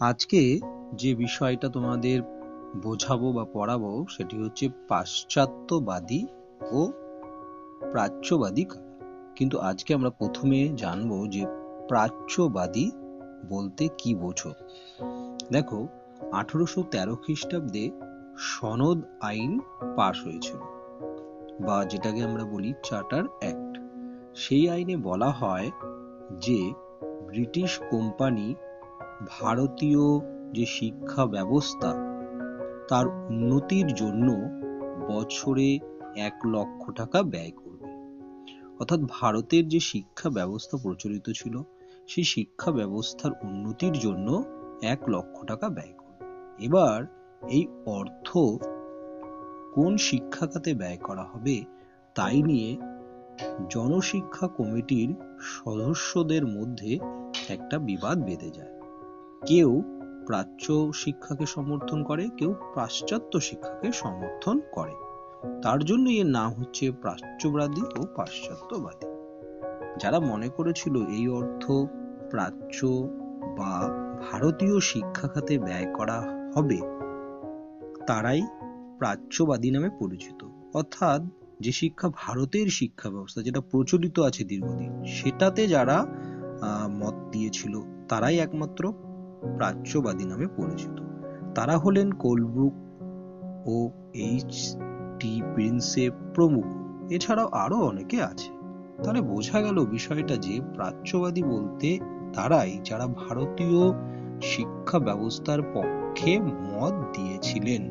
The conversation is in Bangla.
আজকে যে বিষয়টা তোমাদের বোঝাবো বা পড়াবো সেটি হচ্ছে পাশ্চাত্যবাদী ও প্রাচ্যবাদী কারা। কিন্তু আজকে আমরা প্রথমে জানবো যে প্রাচ্যবাদী বলতে কি বোঝো। দেখো, 1813 খ্রিস্টাব্দে সনদ আইন পাশ হয়েছিল, বা যেটাকে আমরা বলি চার্টার অ্যাক্ট। সেই আইনে বলা হয় যে ব্রিটিশ কোম্পানি ভারতীয় যে শিক্ষা ব্যবস্থা তার উন্নতির জন্য বছরে 1 লক্ষ টাকা ব্যয় করবে। অর্থাৎ ভারতের যে শিক্ষা ব্যবস্থা প্রচলিত ছিল সেই শিক্ষা ব্যবস্থার উন্নতির জন্য 1 লক্ষ টাকা ব্যয় করবে। এবার এই অর্থ কোন শিক্ষা খাতে ব্যয় করা হবে তাই নিয়ে জনশিক্ষা কমিটির সদস্যদের মধ্যে একটা বিবাদ বেঁধে যায়। কেউ প্রাচ্য শিক্ষাকে সমর্থন করে, কেউ পাশ্চাত্য শিক্ষাকে সমর্থন করে। তার জন্য এর নাম হচ্ছে প্রাচ্যবাদী ও পাশ্চাত্যবাদী। যারা মনে করেছিল এই অর্থ প্রাচ্য বা ভারতীয় শিক্ষা খাতে ব্যয় করা হবে তারাই প্রাচ্যবাদী নামে পরিচিত। অর্থাৎ যে শিক্ষা ভারতের শিক্ষা ব্যবস্থা যেটা প্রচলিত আছে দীর্ঘদিন সেটাতে যারা মত দিয়েছিল তারাই একমাত্র প্রাচ্যবাদী নামে পরিচিত। তারা হলেন কোলব্রুক ও এইচ.টি. প্রিন্সেপ প্রমুখ। এছাড়াও আরো অনেকে আছে। তাহলে বোঝা গেল বিষয়টা যে প্রাচ্যবাদী বলতে তারাই যারা ভারতীয় শিক্ষা ব্যবস্থার পক্ষে মত দিয়েছিলেন।